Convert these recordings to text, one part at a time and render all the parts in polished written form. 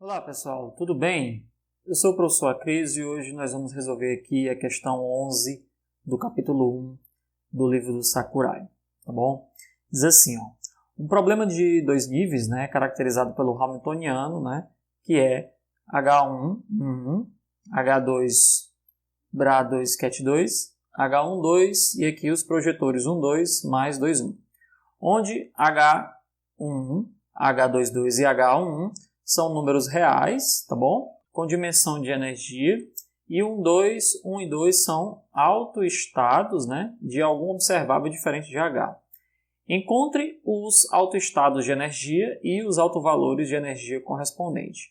Olá pessoal, tudo bem? Eu sou o professor Acris e hoje nós vamos resolver aqui a questão 11 do capítulo 1 do livro do Sakurai, tá bom? Diz assim, ó, um problema de dois níveis, né, caracterizado pelo Hamiltoniano, né, que é H1, H2, Bra2, Cat2, H1, 2 e aqui os projetores 1, 2 mais 2, 1, onde H1, H22 e H1 são números reais, tá bom? Com dimensão de energia. E 1 e 2 são autoestados, né, de algum observável diferente de H. Encontre os autoestados de energia e os autovalores de energia correspondentes.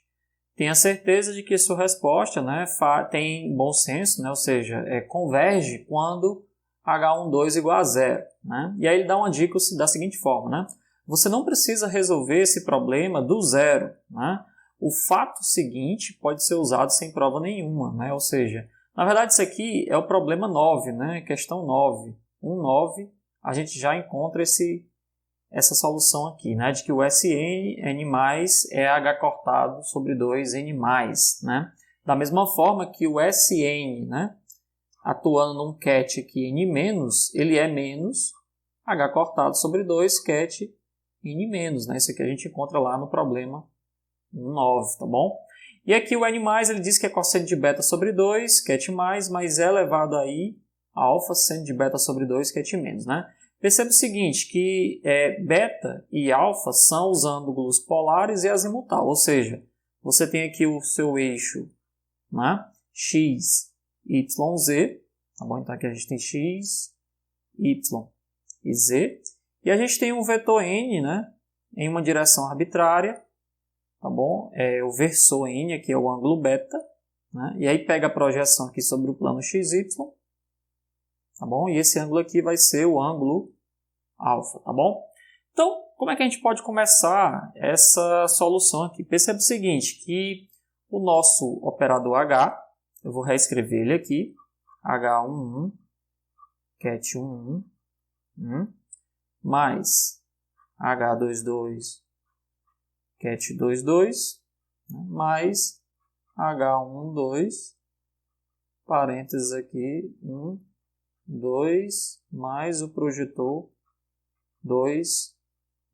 Tenha certeza de que sua resposta, né, tem bom senso, né, ou seja, converge quando H1, 2 igual a zero. Né? E aí ele dá uma dica da seguinte forma, né? Você não precisa resolver esse problema do zero. Né? O fato seguinte pode ser usado sem prova nenhuma. Né? Ou seja, na verdade isso aqui é o problema 9, né? Questão 9. 9, a gente já encontra essa solução aqui, né? De que o Sn, N+, é H cortado sobre 2 N+. Né? Da mesma forma que o Sn, né? Atuando num ket aqui N-, ele é menos H cortado sobre 2 ket N-. Né? Isso aqui a gente encontra lá no problema 9, tá bom? E aqui o N+, ele diz que é cosseno de beta sobre 2, ket+, mas é elevado aí a alfa seno de beta sobre 2, ket-. Né? Perceba o seguinte, que beta e alfa são os ângulos polares e azimutal, ou seja, você tem aqui o seu eixo, né? X, Y, Z, tá bom? Então aqui a gente tem X, Y e Z, e a gente tem um vetor N, né? Em uma direção arbitrária, tá bom? O versor N aqui é o ângulo beta, né? E aí pega a projeção aqui sobre o plano XY, tá bom? E esse ângulo aqui vai ser o ângulo alfa, tá bom? Então, como é que a gente pode começar essa solução aqui? Perceba o seguinte, que o nosso operador H, eu vou reescrever ele aqui, H11, ket11, mais H22, ket22, mais H12, parênteses aqui, 1, 2, mais o projetor 2,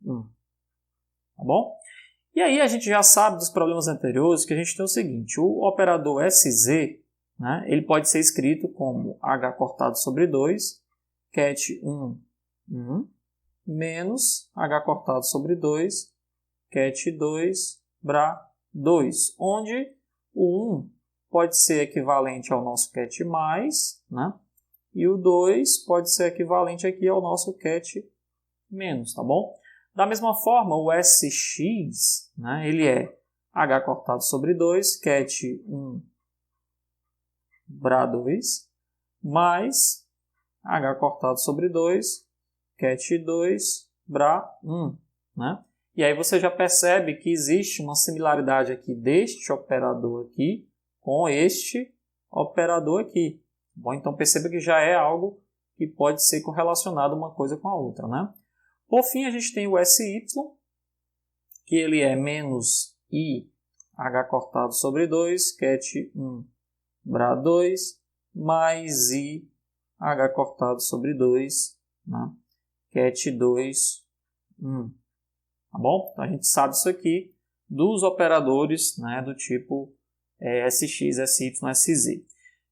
1. Tá bom? E aí a gente já sabe dos problemas anteriores que a gente tem o seguinte, o operador SZ, né, ele pode ser escrito como H cortado sobre 2, ket1, 1, menos H cortado sobre 2, ket2, Bra2, onde o 1 pode ser equivalente ao nosso ket+, né, e o 2 pode ser equivalente aqui ao nosso ket-, tá bom? Da mesma forma, o SX, né, ele é H cortado sobre 2, ket1, Bra2, mais H cortado sobre 2, ket2, Bra1. Né? E aí você já percebe que existe uma similaridade aqui deste operador aqui com este operador aqui. Bom, então perceba que já é algo que pode ser correlacionado uma coisa com a outra. Né? Por fim, a gente tem o SY, que ele é menos I, H cortado sobre 2, ket1, Bra2, mais I, H cortado sobre 2, né? ket2, 1. Tá bom? Então, a gente sabe isso aqui dos operadores, né, do tipo SX, SY, SZ.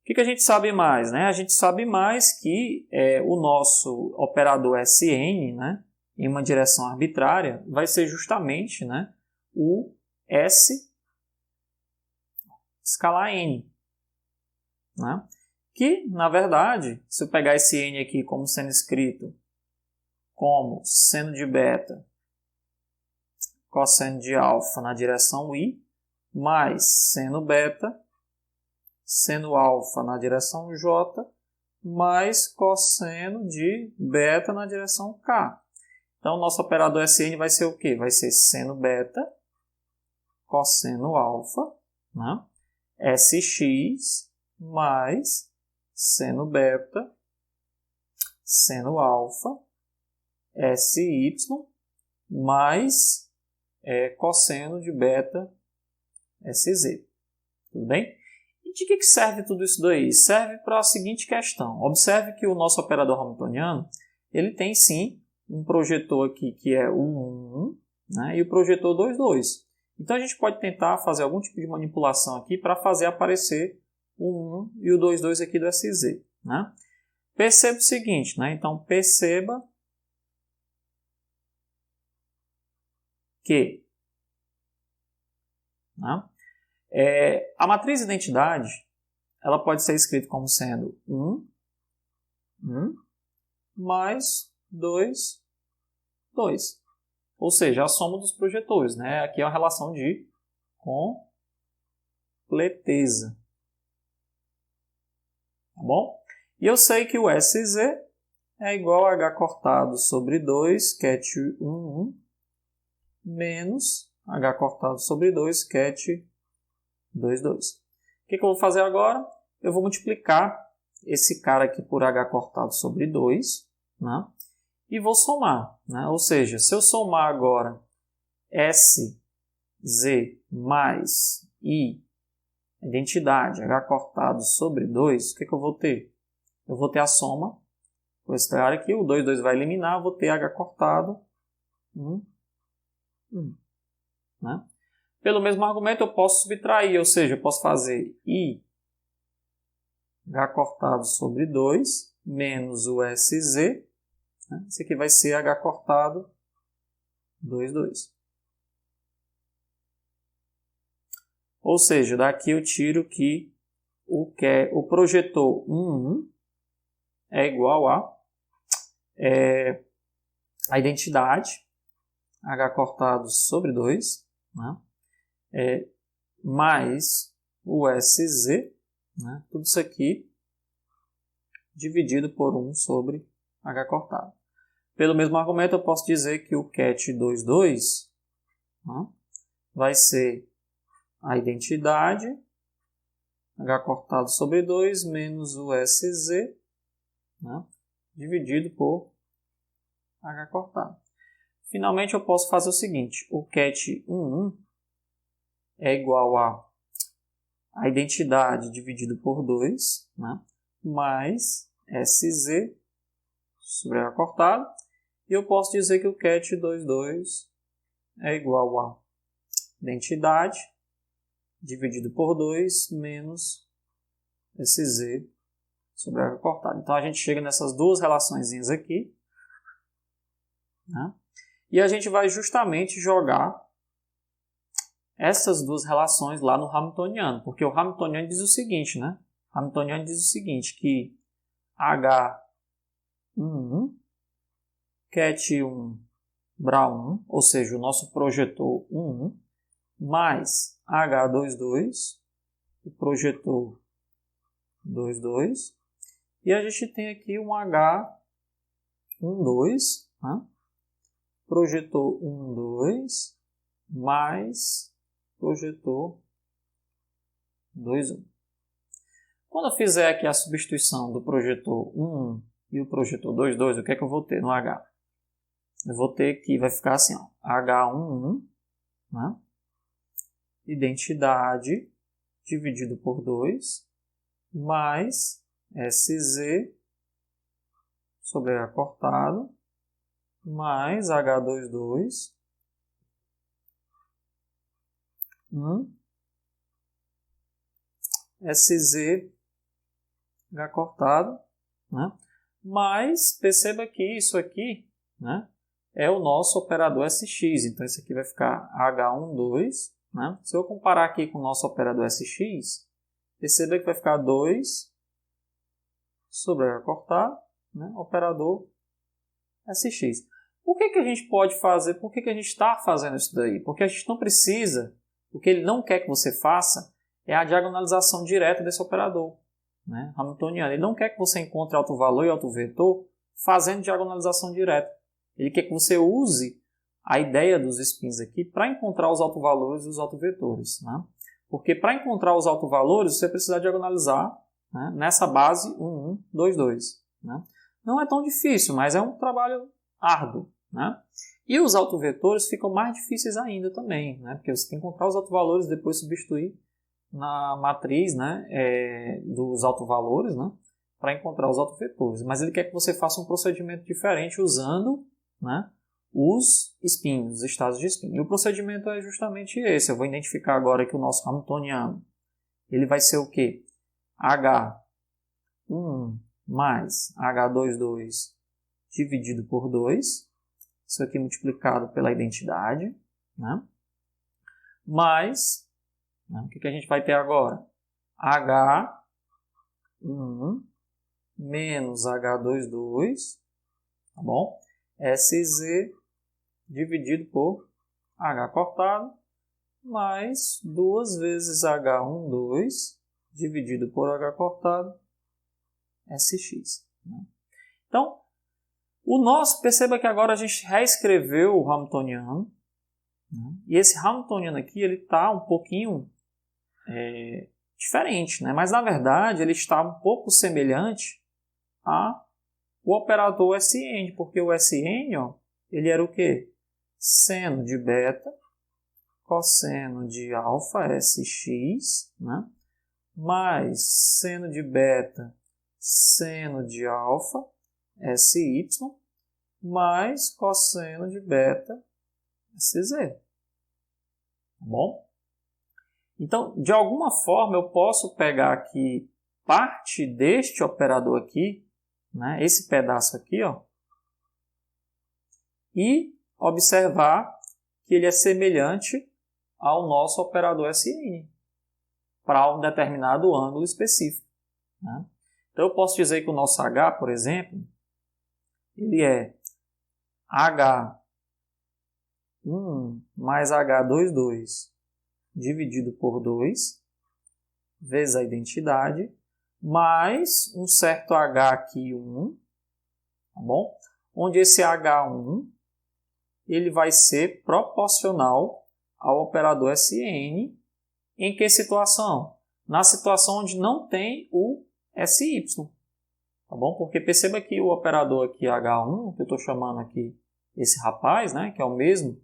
O que a gente sabe mais? Né? A gente sabe mais que o nosso operador SN, né, em uma direção arbitrária, vai ser justamente, né, o S escalar N. Né? Que, na verdade, se eu pegar esse N aqui como sendo escrito como seno de beta, cosseno de alfa na direção I, mais seno beta, seno alfa na direção J, mais cosseno de beta na direção K. Então, nosso operador Sn vai ser o quê? Vai ser seno beta, cosseno alfa, né? Sx, mais seno beta, seno alfa, Sy, mais cosseno de beta SZ. Tudo bem? E de que serve tudo isso daí? Serve para a seguinte questão. Observe que o nosso operador hamiltoniano, ele tem sim um projetor aqui que é o 1, né, e o projetor 2, 2. Então a gente pode tentar fazer algum tipo de manipulação aqui para fazer aparecer o 1 e o 2, 2 aqui do SZ. Né? Perceba o seguinte, né? Então perceba que, né, a matriz identidade ela pode ser escrita como sendo 1 mais 2, 2. Ou seja, a soma dos projetores. Né? Aqui é uma relação de completeza. Tá bom? E eu sei que o SZ é igual a H cortado sobre 2, ket 1, menos H cortado sobre 2, ket 2, 2. O que eu vou fazer agora? Eu vou multiplicar esse cara aqui por H cortado sobre 2, né? E vou somar. Né? Ou seja, se eu somar agora SZ mais I, identidade, H cortado sobre 2, o que eu vou ter? Eu vou ter a soma, vou extrair aqui, o 2, 2 vai eliminar, vou ter H cortado 1, 1. Né? Pelo mesmo argumento eu posso subtrair, ou seja, eu posso fazer I H cortado sobre 2 menos o SZ. Né? Isso aqui vai ser H cortado 2, 2. Ou seja, daqui eu tiro que o projetor 1 é igual a identidade H cortado sobre 2, né? Mais o SZ, né? Tudo isso aqui dividido por 1 sobre H cortado. Pelo mesmo argumento, eu posso dizer que o ket 2, 2, né, vai ser a identidade H cortado sobre 2 menos o SZ, né, dividido por H cortado. Finalmente, eu posso fazer o seguinte. O ket 1 é igual a identidade dividido por 2, né, mais SZ sobre H cortado. E eu posso dizer que o ket 2, 2 é igual a identidade dividido por 2 menos SZ sobre H cortado. Então, a gente chega nessas duas relaçõezinhas aqui. Né? E a gente vai justamente jogar essas duas relações lá no hamiltoniano. Porque o hamiltoniano diz o seguinte, né? O hamiltoniano diz o seguinte, que H1, ket 1, bra 1, ou seja, o nosso projetor 1, mais H2, 2, o projetor 2, 2, e a gente tem aqui um H1, 2, né? Projetor 1, 2, mais projetor 2, 1. Quando eu fizer aqui a substituição do projetor 1 e o projetor 2, 2, o que é que eu vou ter no H? Eu vou ter que vai ficar assim, ó, H1, né? Identidade dividido por 2 mais SZ sobre H cortado mais H2, 2, SZ H cortado, né? Mas perceba que isso aqui, né, é o nosso operador SX. Então isso aqui vai ficar H1, 2. Né? Se eu comparar aqui com o nosso operador SX, perceba que vai ficar 2 sobre H cortado, né? Operador SX. Por que a gente pode fazer? Por que a gente está fazendo isso daí? Porque a gente não precisa, o que ele não quer que você faça é a diagonalização direta desse operador, né, hamiltoniano. Ele não quer que você encontre alto valor e alto vetor fazendo diagonalização direta. Ele quer que você use a ideia dos spins aqui para encontrar os autovalores e os autovetores. Né? Porque para encontrar os autovalores, você precisa diagonalizar, né, nessa base 1, 1, 2, 2. Né? Não é tão difícil, mas é um trabalho árduo. Né? E os autovetores ficam mais difíceis ainda também, né? Porque você tem que encontrar os autovalores e depois substituir na matriz, né, dos autovalores, né, para encontrar os autovetores. Mas ele quer que você faça um procedimento diferente usando, né, os spins, os estados de spin. E o procedimento é justamente esse. Eu vou identificar agora que o nosso hamiltoniano ele vai ser o quê? H1 mais H22 dividido por 2. Isso aqui multiplicado pela identidade, né? Mais, né? O que a gente vai ter agora? H1 menos H22, tá bom? SZ dividido por H cortado, mais 2 vezes H12 dividido por H cortado, SX. Né? Então, perceba que agora a gente reescreveu o hamiltoniano, né? E esse hamiltoniano aqui ele está um pouquinho diferente, né? Mas na verdade ele está um pouco semelhante ao operador SN, porque o SN ó, ele era o quê? Seno de beta, cosseno de alfa, SX, né? Mais seno de beta, seno de alfa, SY, mais cosseno de beta, SZ. Tá bom? Então, de alguma forma, eu posso pegar aqui parte deste operador aqui, né, esse pedaço aqui, ó, e observar que ele é semelhante ao nosso operador SN para um determinado ângulo específico. Né? Então, eu posso dizer que o nosso H, por exemplo, ele é H1 mais H22 dividido por 2, vezes a identidade, mais um certo H aqui, 1, tá bom? Onde esse H1 ele vai ser proporcional ao operador SN. Em que situação? Na situação onde não tem o SY. Tá bom? Porque perceba que o operador aqui H1, que eu estou chamando aqui esse rapaz, né, que é o mesmo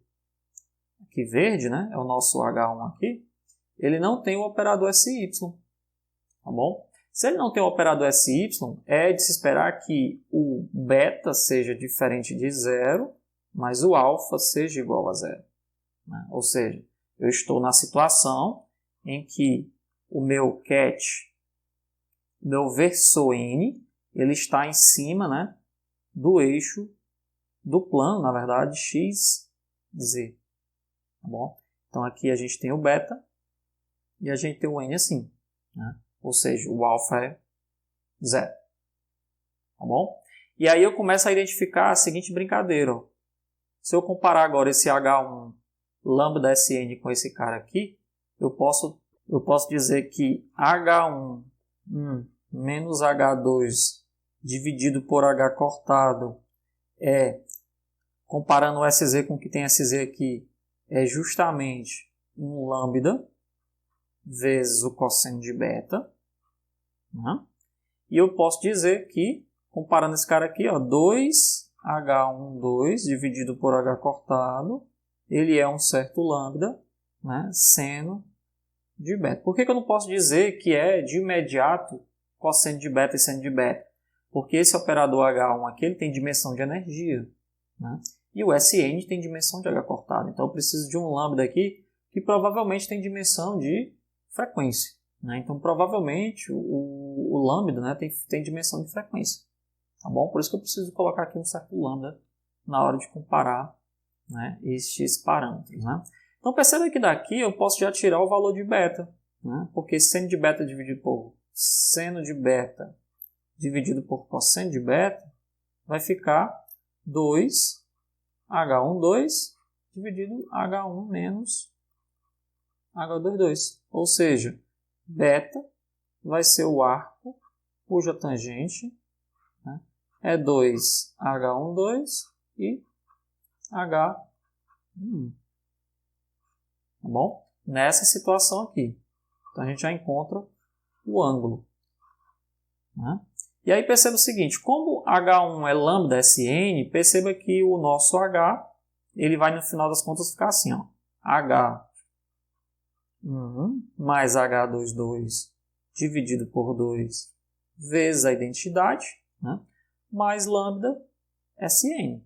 aqui verde, né, é o nosso H1 aqui, ele não tem o operador SY. Tá bom? Se ele não tem o operador SY, é de se esperar que o beta seja diferente de 0, mas o alfa seja igual a 0. Né? Ou seja, eu estou na situação em que o meu ket, meu versor N, ele está em cima, né, do eixo do plano, na verdade, x, z. Tá bom? Então aqui a gente tem o beta e a gente tem o N assim. Né? Ou seja, o alfa é 0. Tá bom? E aí eu começo a identificar a seguinte brincadeira. Ó. Se eu comparar agora esse H1 lambda SN com esse cara aqui, eu posso dizer que H1 menos H2 dividido por H cortado comparando o SZ com o que tem SZ aqui, é justamente um lambda vezes o cosseno de beta. Né? E eu posso dizer que, comparando esse cara aqui, ó, 2H12 dividido por H cortado, ele é um certo lambda, né, seno de beta. Por que eu não posso dizer que é de imediato cosseno de beta e seno de beta? Porque esse operador H1 aqui ele tem dimensão de energia. Né? E o SN tem dimensão de H cortado. Então eu preciso de um lambda aqui que provavelmente tem dimensão de frequência. Né? Então provavelmente o lambda, né, tem dimensão de frequência. Tá bom? Por isso que eu preciso colocar aqui um certo lambda na hora de comparar, né, estes parâmetros. Né? Então perceba que daqui eu posso já tirar o valor de beta. Né? Porque seno de beta dividido por seno de beta dividido por cosseno de beta vai ficar 2H12 dividido H1 menos H22. Ou seja, beta vai ser o arco cuja tangente, né, é 2H12 e H1. Tá bom? Nessa situação aqui. Então a gente já encontra o ângulo. Né? E aí perceba o seguinte, como H1 é lambda SN, perceba que o nosso H ele vai no final das contas ficar assim, ó, H1 mais H22 dividido por 2 vezes a identidade, né, mais lambda Sn,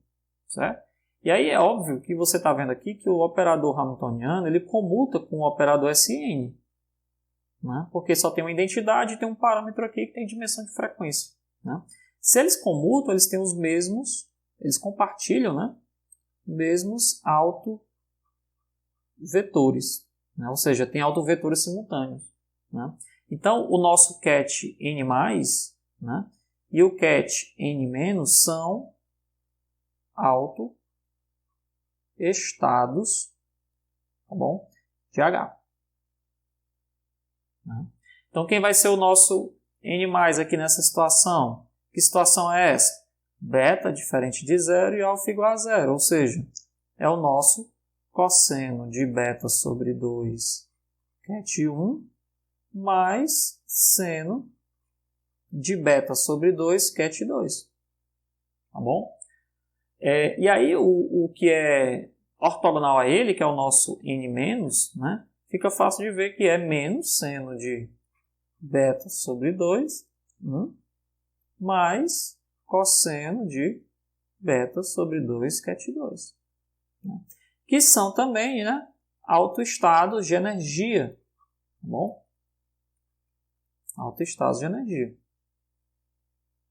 certo? E aí é óbvio que você está vendo aqui que o operador hamiltoniano ele comuta com o operador Sn, né, porque só tem uma identidade e tem um parâmetro aqui que tem dimensão de frequência, né? Se eles comutam, eles têm os mesmos, eles compartilham, né, mesmos autovetores, né? Ou seja, tem autovetores simultâneos, né? Então, o nosso ket n+, né, e o ket n- são autoestados, tá bom, de H. Né? Então, quem vai ser o nosso n+ aqui nessa situação? Que situação é essa? Beta diferente de zero e alfa igual a zero, ou seja, é o nosso cosseno de beta sobre 2 ket 1 mais seno de beta sobre 2 ket 2. Tá bom? E aí o que é ortogonal a ele, que é o nosso n-, né, fica fácil de ver que é menos seno de beta sobre 2 mais cosseno de beta sobre 2 ket 2. Né? Que são também, né, autoestados de energia. Tá bom? Autoestados de energia.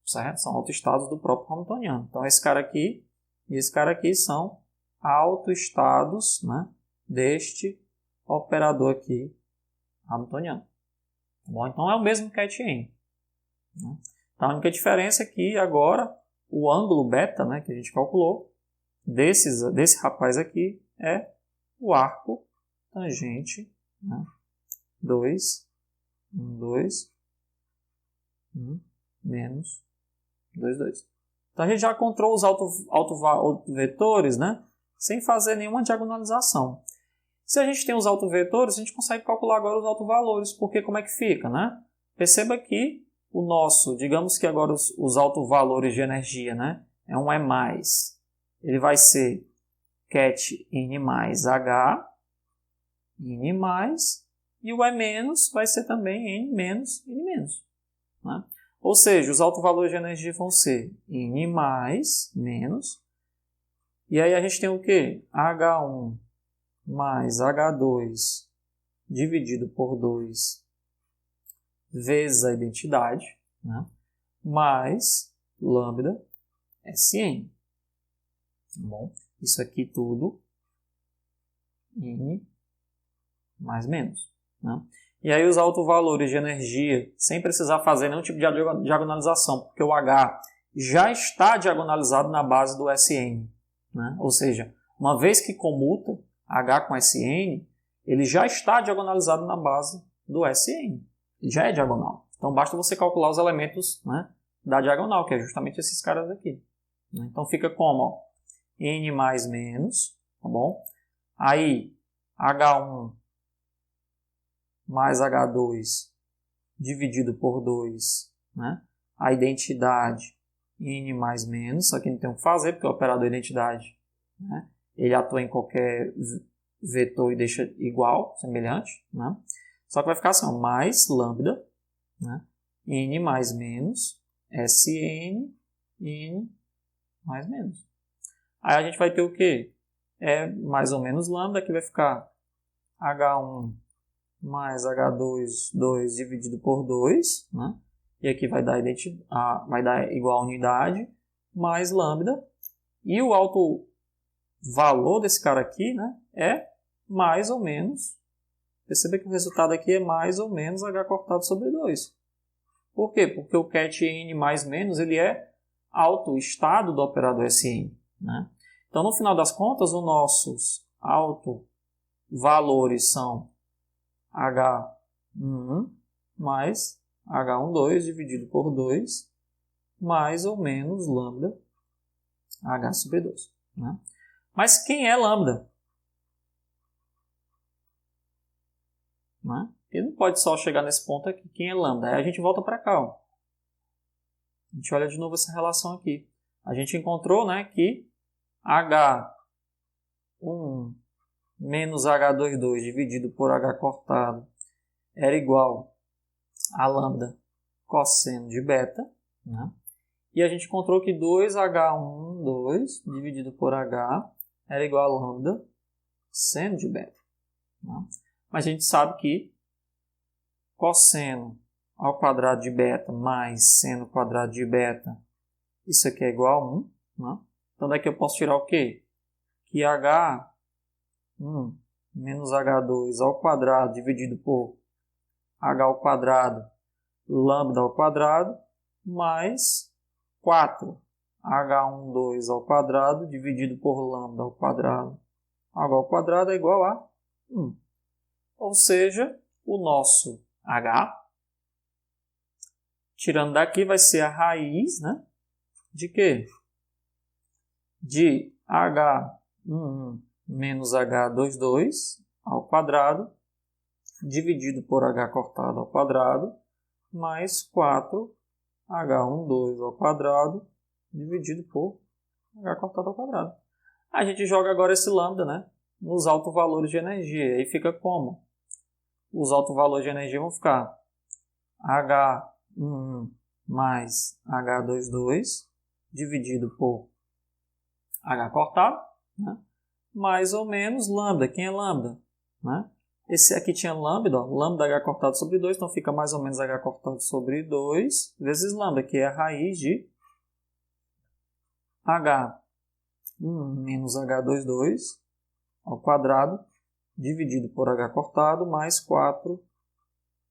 Certo? São autoestados do próprio hamiltoniano. Então, esse cara aqui e esse cara aqui são autoestados, né, deste operador aqui hamiltoniano. Tá bom? Então, é o mesmo ket n. Né? Então, a única diferença é que agora o ângulo beta, né, que a gente calculou, desse rapaz aqui, é o arco tangente, né, 2, 1, 2, 1, menos 2, 2. Então, a gente já encontrou os autovetores, né, sem fazer nenhuma diagonalização. Se a gente tem os autovetores, a gente consegue calcular agora os autovalores, porque como é que fica, né? Perceba que o nosso, digamos que agora os autovalores de energia, né, é um E+, ele vai ser ket n mais H, n mais, e o E- vai ser também n menos, n menos. Né? Ou seja, os autovalores de energia vão ser n mais, menos, e aí a gente tem o quê? H1 mais H2 dividido por 2 vezes a identidade, né? Mais lambda Sn. Tá bom? Isso aqui tudo n mais menos. Né? E aí os autovalores de energia, sem precisar fazer nenhum tipo de diagonalização, porque o H já está diagonalizado na base do Sn. Né? Ou seja, uma vez que comuta H com Sn, ele já está diagonalizado na base do Sn. Ele já é diagonal. Então basta você calcular os elementos, né, da diagonal, que é justamente esses caras aqui. Então fica como? Ó, n mais menos, tá bom? Aí H1 mais H2 dividido por 2, né? A identidade n mais menos, só que não tem o que fazer, porque o operador identidade, né, ele atua em qualquer vetor e deixa igual, semelhante, né? Só que vai ficar assim, ó, mais lambda, né, n mais menos, Sn, n mais menos. Aí a gente vai ter o quê? É mais ou menos lambda, que vai ficar H1 mais H2, 2 dividido por 2, né? E aqui vai dar, vai dar igual a unidade, mais lambda. E o alto valor desse cara aqui, né, é mais ou menos. Perceba que o resultado aqui é mais ou menos H cortado sobre 2. Por quê? Porque o ket n mais menos ele é autoestado do operador Sn. Né? Então, no final das contas, os nossos autovalores são H1 mais H12 dividido por 2, mais ou menos lambda H sobre 2. Né? Mas quem é lambda? Né? Ele não pode só chegar nesse ponto aqui. Quem é lambda? Aí a gente volta para cá. Ó. A gente olha de novo essa relação aqui. A gente encontrou, né, que H 1 menos H22 dividido por H cortado era igual a lambda cosseno de beta, né? E a gente encontrou que 2H12 dividido por H era igual a lambda seno de beta, né? Mas a gente sabe que cosseno ao quadrado de beta mais seno ao quadrado de beta, isso aqui é igual a 1, né? Então daqui eu posso tirar o quê? Que H1 menos H2 ao quadrado dividido por H ao quadrado lambda ao quadrado mais 4 H12 ao quadrado dividido por lambda ao quadrado H ao quadrado é igual a 1. Ou seja, o nosso H, tirando daqui, vai ser a raiz, né? De quê? De H11 menos H22 ao quadrado dividido por H cortado ao quadrado mais 4 H12 ao quadrado dividido por H cortado ao quadrado. A gente joga agora esse lambda, né, nos altos valores de energia. Aí fica como? Os altos valores de energia vão ficar H11 mais H22 dividido por H cortado, né, mais ou menos lambda. Quem é lambda? Né? Esse aqui tinha lambda, ó, lambda H cortado sobre 2, então fica mais ou menos H cortado sobre 2 vezes lambda, que é a raiz de H1 menos H22 ao quadrado dividido por H cortado mais 4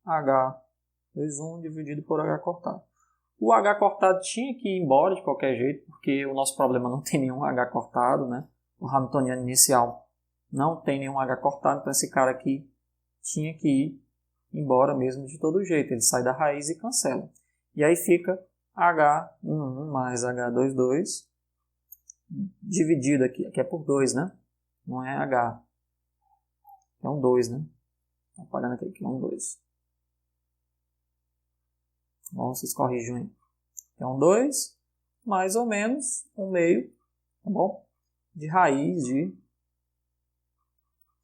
H21 dividido por H cortado. O H cortado tinha que ir embora de qualquer jeito, porque o nosso problema não tem nenhum H cortado, né? O hamiltoniano inicial não tem nenhum H cortado, então esse cara aqui tinha que ir embora mesmo de todo jeito. Ele sai da raiz e cancela. E aí fica H11 mais H22 dividido aqui é por 2, né? Não é H. É um 2, né? Estou apagando aqui que é um 2. Bom, vocês corrijam aí. É um 2, mais ou menos um meio, tá bom? De raiz de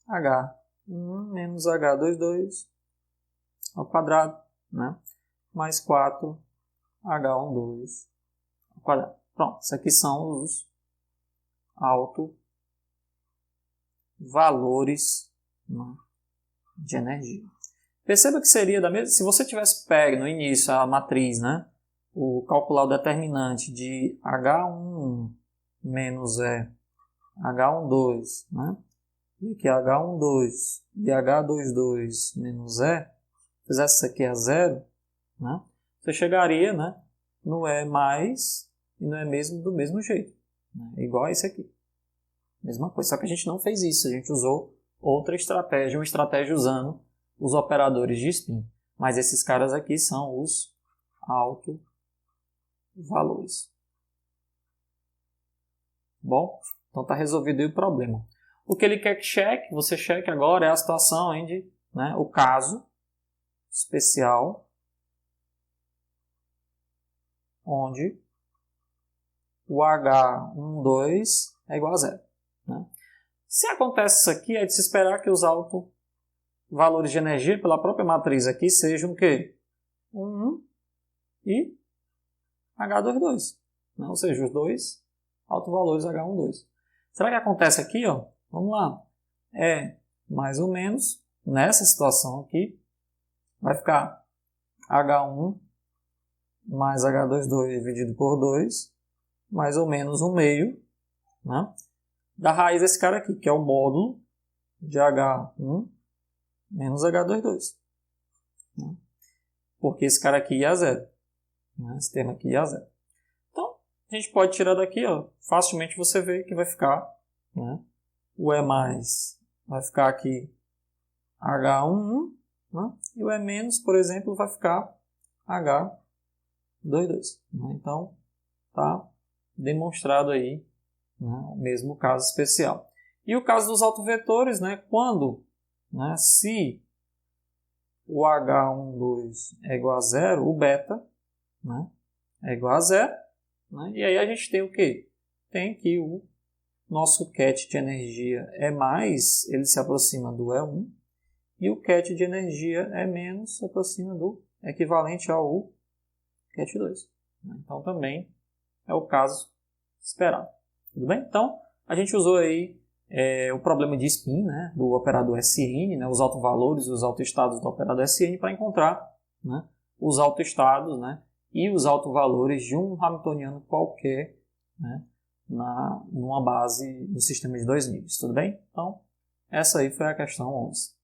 H1 menos H22 ao quadrado, né? Mais 4 H12 ao quadrado. Pronto, isso aqui são os valores, né, de energia. Perceba que seria da mesma... Se você tivesse pego no início a matriz, né, calcular o determinante de H11 menos H12, né, e aqui H12 e H22 menos fizesse isso aqui a zero, né, você chegaria, né, no E mais e no E mesmo do mesmo jeito, né, igual a esse aqui. Mesma coisa, só que a gente não fez isso, a gente usou outra estratégia, uma estratégia usando os operadores de spin. Mas esses caras aqui são os autovalores. Bom, então está resolvido aí o problema. O que ele quer que cheque, você cheque agora, é a situação onde, né, o caso especial, onde o H12 é igual a zero. Né? Se acontece isso aqui, é de se esperar que os autovalores de energia pela própria matriz aqui sejam o quê? 1 e H22. Né? Ou seja, os dois autovalores H12. Será que acontece aqui? Ó? Vamos lá. É mais ou menos, nessa situação aqui, vai ficar H1 mais H22 dividido por 2, mais ou menos um meio, né, da raiz desse cara aqui, que é o módulo de H1 menos H22. Né? Porque esse cara aqui ia a zero. Né? Esse termo aqui ia a zero. Então, a gente pode tirar daqui, ó, facilmente você vê que vai ficar, né, o E mais vai ficar aqui H11, né? E o E menos, por exemplo, vai ficar H22. Né? Então, tá demonstrado aí, né, o mesmo caso especial. E o caso dos autovetores, né, quando, né, se o H12 é igual a zero, o beta, né, é igual a zero, né, e aí a gente tem o quê? Tem aqui o nosso ket de energia é mais, ele se aproxima do E1, e o ket de energia é menos, se aproxima do equivalente ao ket 2. Então também é o caso esperado. Tudo bem? Então a gente usou aí o problema de spin, né, do operador SN, né, os autovalores e os autoestados do operador SN para encontrar, né, os autoestados, né, e os autovalores de um hamiltoniano qualquer, né, numa base no sistema de 2 níveis. Tudo bem? Então essa aí foi a questão 11.